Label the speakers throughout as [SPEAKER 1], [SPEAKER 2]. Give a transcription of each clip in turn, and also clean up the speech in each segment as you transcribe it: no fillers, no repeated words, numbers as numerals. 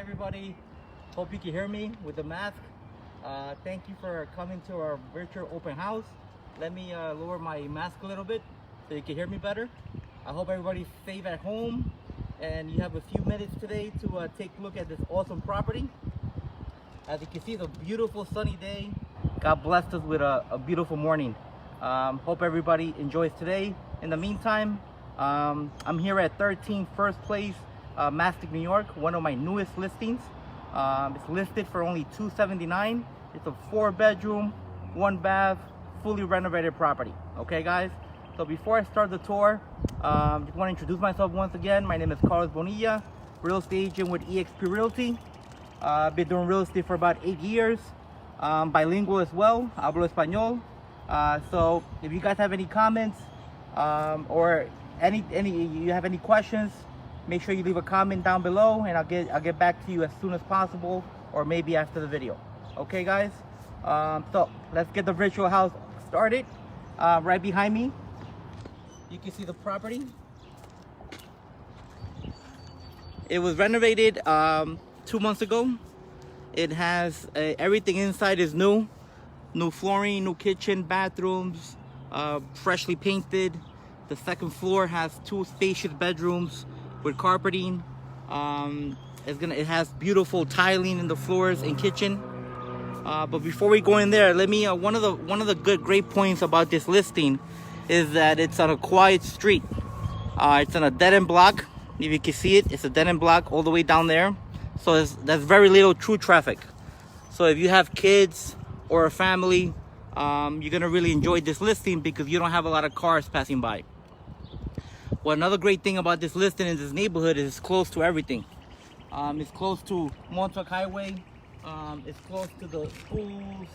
[SPEAKER 1] everybody. Hope you can hear me with the mask. Thank you for coming to our virtual open house. Let me lower my mask a little bit so you can hear me better. I hope everybody's safe at home and you have a few minutes today to take a look at this awesome property. As you can see, it's a beautiful sunny day. God blessed us with a beautiful morning. Hope everybody enjoys today. In the meantime, I'm here at 13 First Place, Mastic, New York, one of my newest listings. It's listed for only $279. It's a 4-bedroom, 1-bath, fully renovated property. Okay, guys? So before I start the tour, just want to introduce myself once again. My name is Carlos Bonilla, real estate agent with eXp Realty. I've been doing real estate for about 8 years. Bilingual as well, hablo español. So if you guys have any comments or you have any questions, make sure you leave a comment down below and I'll get back to you as soon as possible, or maybe after the video. Okay, guys? So let's get the virtual house started. Right behind me, you can see the property. It was renovated 2 months ago. It has everything inside is new flooring, new kitchen, bathrooms, freshly painted. The second floor has 2 spacious bedrooms with carpeting. It has beautiful tiling in the floors and kitchen. But before we go in there, let me one of the great points about this listing is that it's on a quiet street. It's on a dead-end block. If you can see it, it's a dead-end block all the way down there. So there's very little true traffic. So if you have kids or a family, you're gonna really enjoy this listing because you don't have a lot of cars passing by. Well, another great thing about this listing in this neighborhood is it's close to everything. It's close to Montauk Highway. It's close to the schools,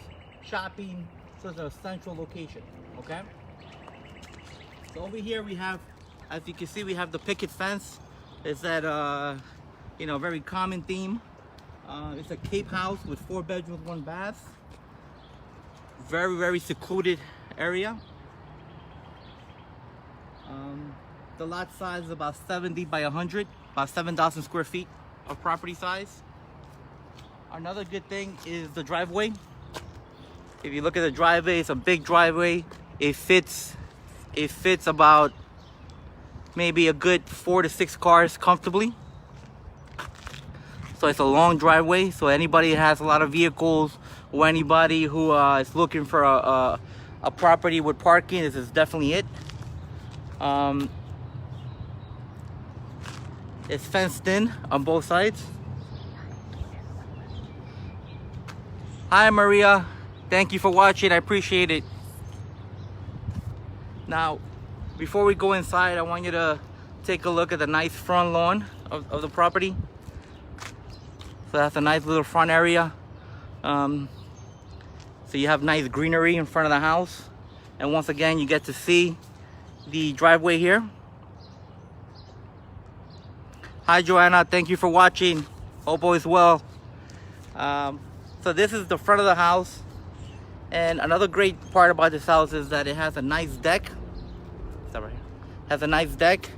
[SPEAKER 1] shopping. So it's a central location. Okay. So over here we have, as you can see, we have the picket fence. It's that very common theme. It's a Cape house with 4 bedrooms, 1 bath. Very secluded area. The lot size is about 70 by 100, about 7,000 square feet of property size. Another good thing is the driveway. If you look at the driveway, it's a big driveway. It fits about maybe a good 4 to 6 cars comfortably. So it's a long driveway. So anybody that has a lot of vehicles or anybody who is looking for a property with parking, this is definitely it. It's fenced in on both sides. Hi Maria, thank you for watching, I appreciate it. Now, before we go inside, I want you to take a look at the nice front lawn of the property. So that's a nice little front area. So you have nice greenery in front of the house. And once again, you get to see the driveway here. Hi Joanna, thank you for watching. Hope all is well. So this is the front of the house. And another great part about this house is that it has a nice deck. Is that right here? Has a nice deck.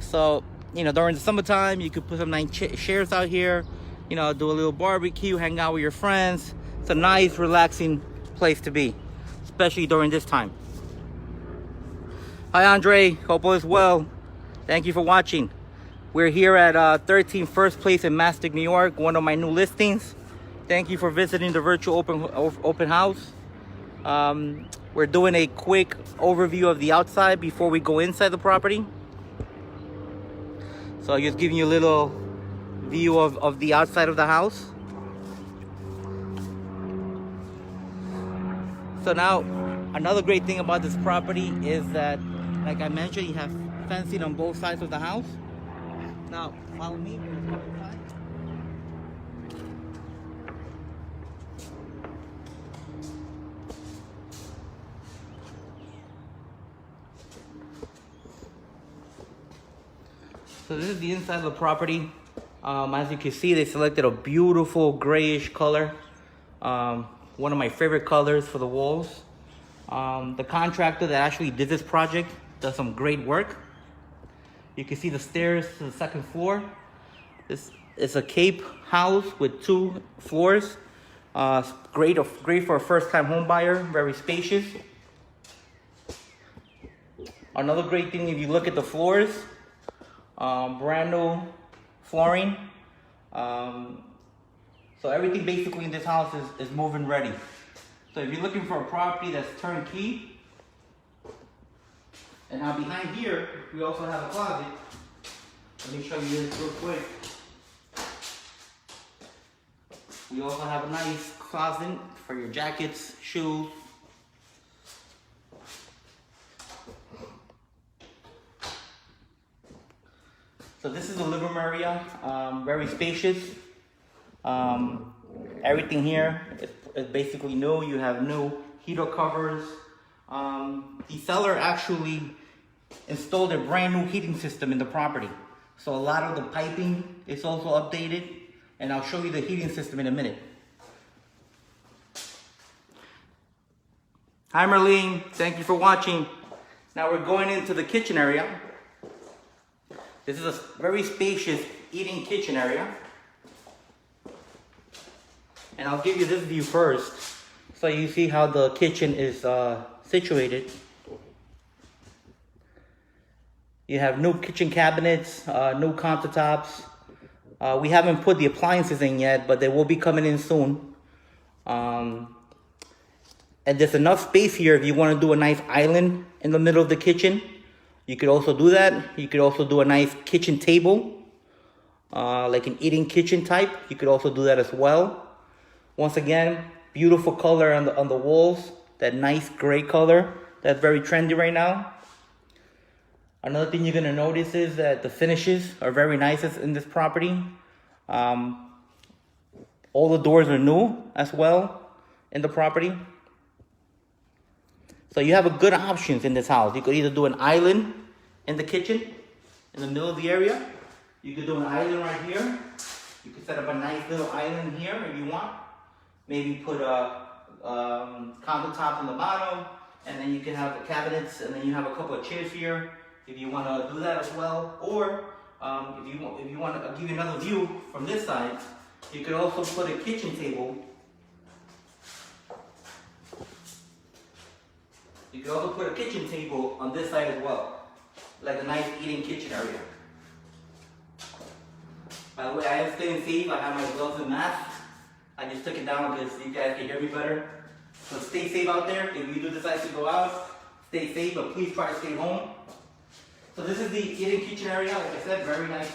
[SPEAKER 1] So, during the summertime, you could put some nice chairs out here. Do a little barbecue, hang out with your friends. It's a nice, relaxing place to be, especially during this time. Hi Andre, hope all is well. Thank you for watching. We're here at 13 First Place in Mastic, New York, one of my new listings. Thank you for visiting the virtual open house. We're doing a quick overview of the outside before we go inside the property. So just giving you a little view of the outside of the house. So now, another great thing about this property is that, like I mentioned, you have fencing on both sides of the house. Now, follow me. Let's go inside. So this is the inside of the property. As you can see, they selected a beautiful grayish color. One of my favorite colors for the walls. The contractor that actually did this project does some great work. You can see the stairs to the second floor. This It's a Cape house with 2 floors. Great for a first-time home buyer. Very spacious. Another great thing, if you look at the floors, brand new flooring. So everything basically in this house is move-in ready. So if you're looking for a property that's turnkey, and now behind here, we also have a closet. Let me show you this real quick. We also have a nice closet for your jackets, shoes. So this is the living room area, very spacious. Everything here is basically new. You have new heater covers. The seller actually installed a brand new heating system in the property. So a lot of the piping is also updated, and I'll show you the heating system in a minute. Hi Marlene, thank you for watching. Now we're going into the kitchen area. This is a very spacious eating kitchen area. And I'll give you this view first, so you see how the kitchen is situated. You have new kitchen cabinets, new countertops. We haven't put the appliances in yet, but they will be coming in soon. And there's enough space here if you want to do a nice island in the middle of the kitchen. You could also do that. You could also do a nice kitchen table, like an eating kitchen type. You could also do that as well. Once again, beautiful color on the walls. That nice gray color. That's very trendy right now. Another thing you're gonna notice is that the finishes are very nice in this property. All the doors are new as well in the property. So you have a good options in this house. You could either do an island in the kitchen, in the middle of the area. You could do an island right here. You could set up a nice little island here if you want. Maybe put a countertop in the bottom, and then you can have the cabinets, and then you have a couple of chairs here if you want to do that as well. Or if you want to give you another view from this side, you could also put a kitchen table. You could also put a kitchen table on this side as well, like a nice eating kitchen area. By the way, I am staying safe. I have my gloves and mask. I just took it down because you guys can hear me better. So stay safe out there. If you do decide to go out, stay safe, but please try to stay home. So this is the eating kitchen area. Like I said, very nice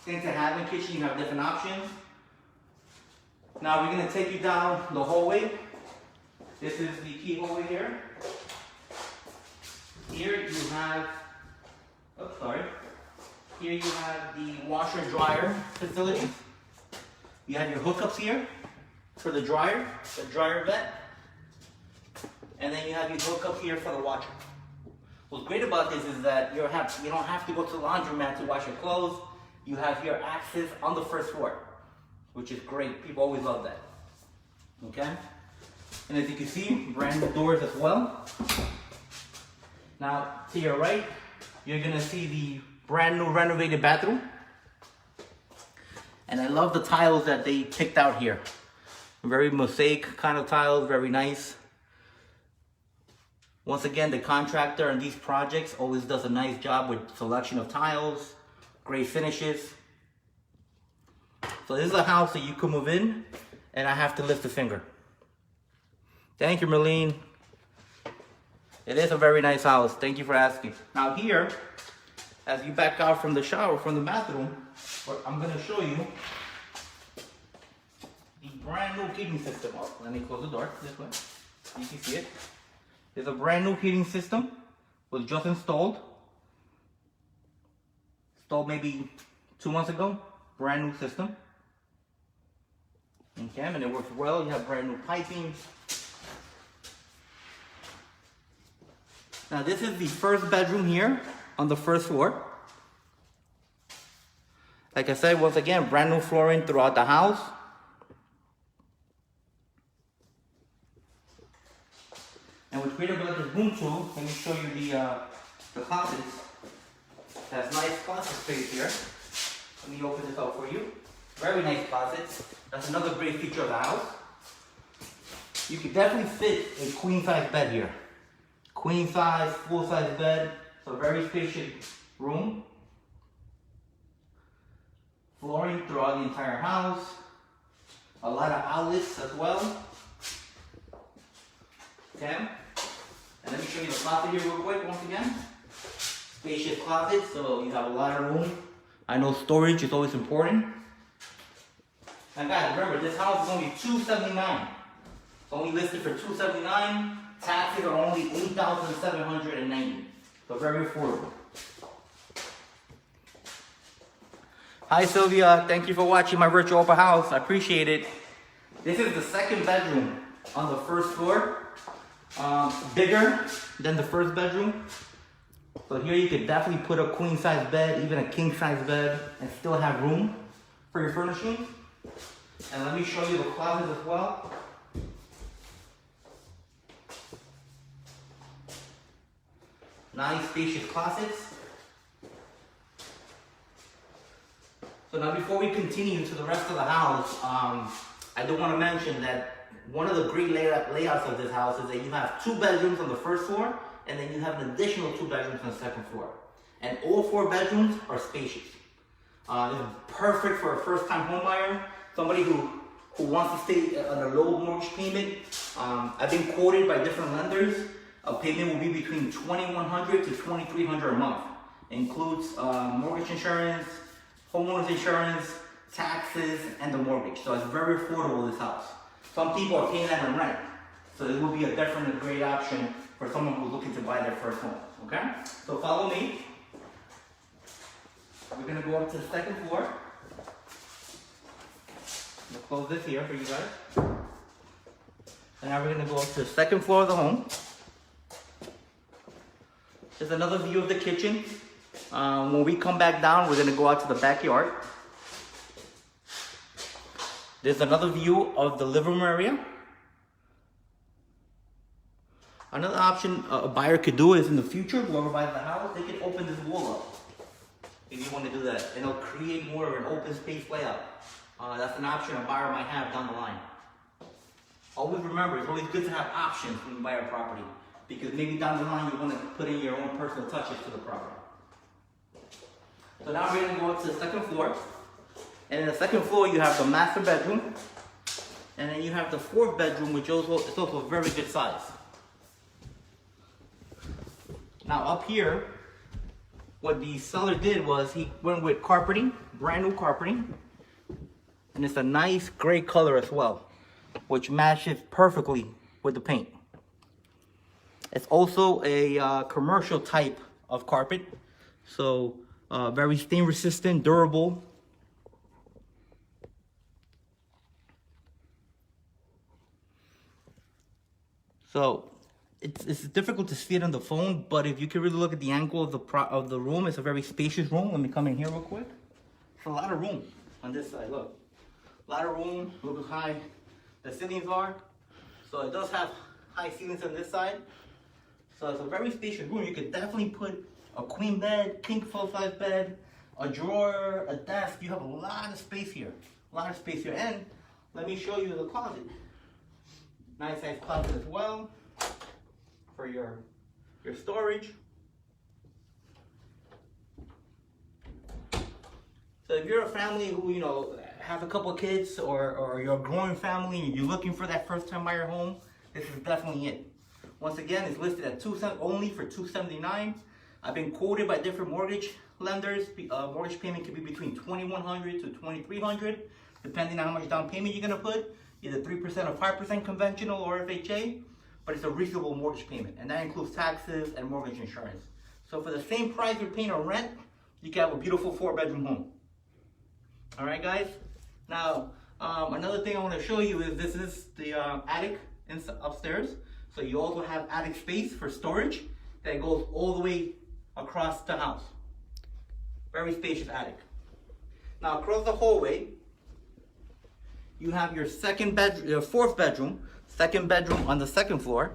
[SPEAKER 1] thing to have in the kitchen. You have different options. Now we're going to take you down the hallway. This is the key hallway here. Here you have, Here you have the washer and dryer facility. You have your hookups here for the dryer vent. And then you have your hookup here for the washer. What's great about this is that you don't have to go to the laundromat to wash your clothes. You have your access on the first floor, which is great. People always love that. Okay? And as you can see, brand new doors as well. Now, to your right, you're gonna see the brand new renovated bathroom. And I love the tiles that they picked out here. Very mosaic kind of tiles, very nice. Once again, the contractor in these projects always does a nice job with selection of tiles, great finishes. So this is a house that you can move in, and I have to lift a finger. Thank you, Marlene. It is a very nice house. Thank you for asking. Now here, as you back out from the shower, from the bathroom, I'm going to show you the brand new heating system. Oh, let me close the door this way. You can see it. There's a brand new heating system. Was just installed. Installed maybe 2 months ago. Brand new system. Okay, and it works well. You have brand new piping. Now this is the first bedroom here on the first floor. Like I said, once again, brand new flooring throughout the house. And what's great about this room too, let me show you the closets. It has nice closet space here. Let me open this up for you. Very nice closet. That's another great feature of the house. You could definitely fit a queen size bed here. Queen size, full size bed. So very spacious room. Flooring throughout the entire house. A lot of outlets as well. Okay. And let me show you the closet here real quick once again. Spacious closet, so you have a lot of room. I know storage is always important. And guys, remember, this house is only $279. It's only listed for $279. Taxes are only $8,790. So very affordable. Hi Sylvia, thank you for watching my virtual open house. I appreciate it. This is the second bedroom on the first floor. Bigger than the first bedroom. So here you could definitely put a queen size bed, even a king size bed, and still have room for your furnishings. And let me show you the closet as well. Nice spacious closets. So now before we continue to the rest of the house, I do want to mention that one of the great layouts of this house is that you have 2 bedrooms on the first floor, and then you have an additional 2 bedrooms on the second floor. And all 4 bedrooms are spacious. It's perfect for a first-time homebuyer, somebody who wants to stay on a low mortgage payment. I've been quoted by different lenders. A payment will be between $2,100 to $2,300 a month. It includes mortgage insurance, homeowners insurance, taxes, and the mortgage. So it's very affordable, this house. Some people are paying that in rent. So this will be a definitely great option for someone who's looking to buy their first home, okay? So follow me. We're gonna go up to the second floor. We'll close this here for you guys. And now we're gonna go up to the second floor of the home. There's another view of the kitchen. When we come back down, we're gonna go out to the backyard. There's another view of the living room area. Another option a buyer could do is in the future, whoever buys the house, they can open this wall up. If you want to do that, and it'll create more of an open space layout. That's an option a buyer might have down the line. Always remember, it's always good to have options when you buy a property, because maybe down the line you want to put in your own personal touches to the property. So now we're going to go up to the second floor. And in the second floor, you have the master bedroom. And then you have the 4th bedroom, which is also a very good size. Now up here, what the seller did was he went with carpeting, brand new carpeting. And it's a nice gray color as well, which matches perfectly with the paint. It's also a commercial type of carpet. So very stain resistant, durable. So it's difficult to see it on the phone, but if you can really look at the angle of the room, it's a very spacious room. Let me come in here real quick. It's a lot of room on this side. Look, a lot of room. Look how high the ceilings are. So it does have high ceilings on this side. So it's a very spacious room. You could definitely put a queen bed, king full size bed, a drawer, a desk. You have a lot of space here. A lot of space here. And let me show you the closet. Nice size closet as well for your storage. So if you're a family who, you know, have a couple of kids, or you're a growing family and you're looking for that first time buyer home, this is definitely it. Once again, it's listed at only for $279. I've been quoted by different mortgage lenders. Mortgage payment can be between $2,100 to $2,300, depending on how much down payment you're gonna put. Either 3% or 5% conventional or FHA, but it's a reasonable mortgage payment, and that includes taxes and mortgage insurance. So for the same price you're paying on rent, you can have a beautiful 4-bedroom home. All right, guys. Now, another thing I want to show you is this is the attic upstairs. So you also have attic space for storage that goes all the way across the house. Very spacious attic. Now across the hallway, you have your 4th bedroom, 2nd bedroom on the 2nd floor.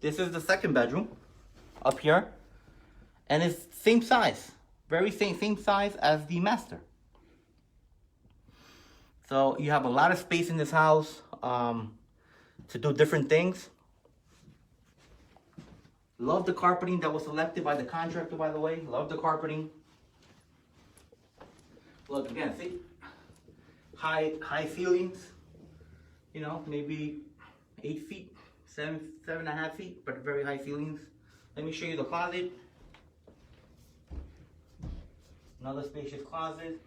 [SPEAKER 1] This is the 2nd bedroom. up here. And it's same size, very same size as the master. So you have a lot of space in this house to do different things. Love the carpeting that was selected by the contractor, by the way. Love the carpeting. Look, again, see? High ceilings. You know, maybe 8 feet, 7.5 feet, but very high ceilings. Let me show you the closet. Another spacious closet.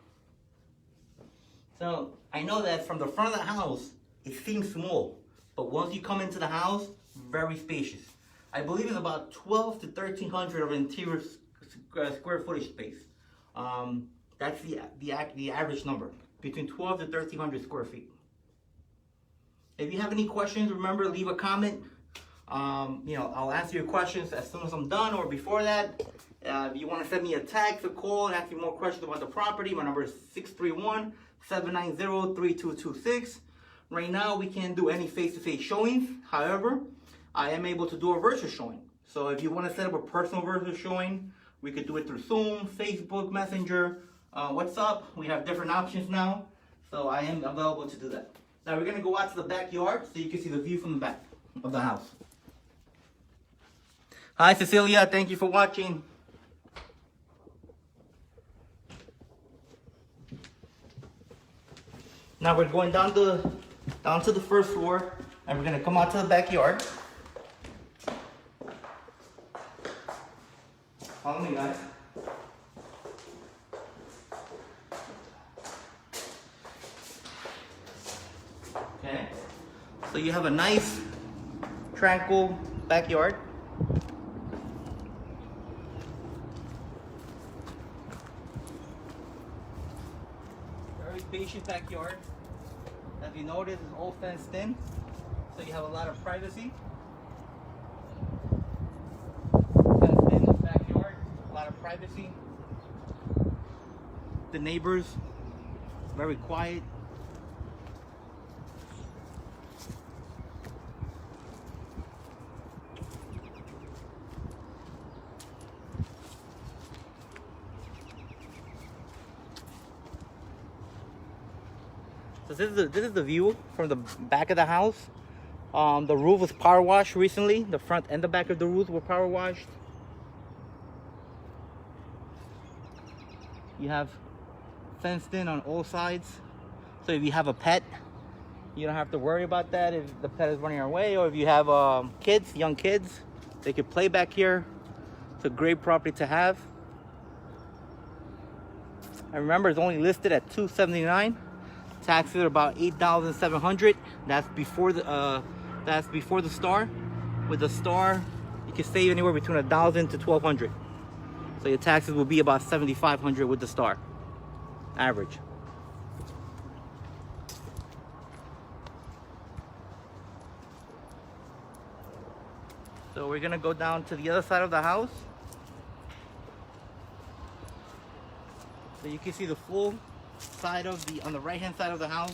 [SPEAKER 1] So I know that from the front of the house, it seems small, but once you come into the house, very spacious. I believe it's about 12 to 1300 of interior square footage space. That's the average number, between 12 to 1300 square feet. If you have any questions, remember, leave a comment. You know, I'll answer your questions as soon as I'm done or before that. If you want to send me a text or call and ask me more questions about the property, my number is 631-790-3226. Right now, we can't do any face-to-face showings. However, I am able to do a virtual showing. So if you want to set up a personal virtual showing, we could do it through Zoom, Facebook, Messenger, WhatsApp. We have different options now. So I am available to do that. Now we're going to go out to the backyard so you can see the view from the back of the house. Hi, Cecilia. Thank you for watching. Now we're going down to the first floor, and we're gonna come out to the backyard. Follow me, guys. Okay. So you have a nice, tranquil backyard. Spacious backyard. As you notice, it's all fenced in, so you have a lot of privacy. Fenced in backyard, a lot of privacy. The neighbors, very quiet. So this is the view from the back of the house. The roof was power washed recently. The front and the back of the roof were power washed. You have fenced in on all sides. So if you have a pet, you don't have to worry about that if the pet is running away, or if you have kids, young kids, they could play back here. It's a great property to have. And remember, it's only listed at $279. Taxes are about $8,700. That's before the star. With the star, you can save anywhere between $1,000 to $1,200. So your taxes will be about $7,500 with the star, average. So we're gonna go down to the other side of the house. So you can see the full side of on the right hand side of the house.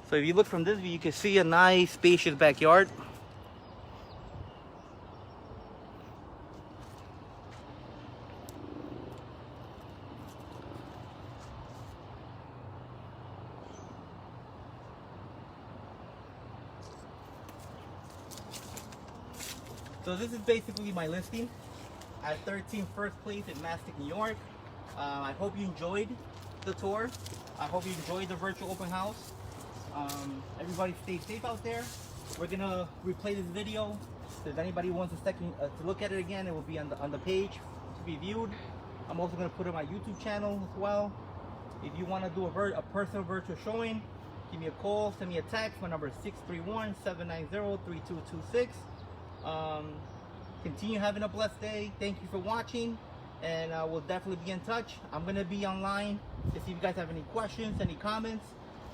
[SPEAKER 1] So if you look from this view, you can see a nice spacious backyard. So this is basically my listing at 13 First Place in Mastic, New York. I hope you enjoyed the tour. I hope you enjoyed the virtual open house. Everybody stay safe out there. We're gonna replay this video. If anybody wants a second to look at it again, it will be on the page to be viewed. I'm also gonna put it on my YouTube channel as well. If you want to do a personal virtual showing, give me a call, send me a text. My number is 631-790-3226. Continue having a blessed day. Thank you for watching, and we'll definitely be in touch. I'm going to be online to see if you guys have any questions, any comments.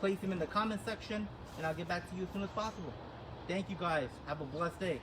[SPEAKER 1] Place them in the comment section, and I'll get back to you as soon as possible. Thank you guys. Have a blessed day.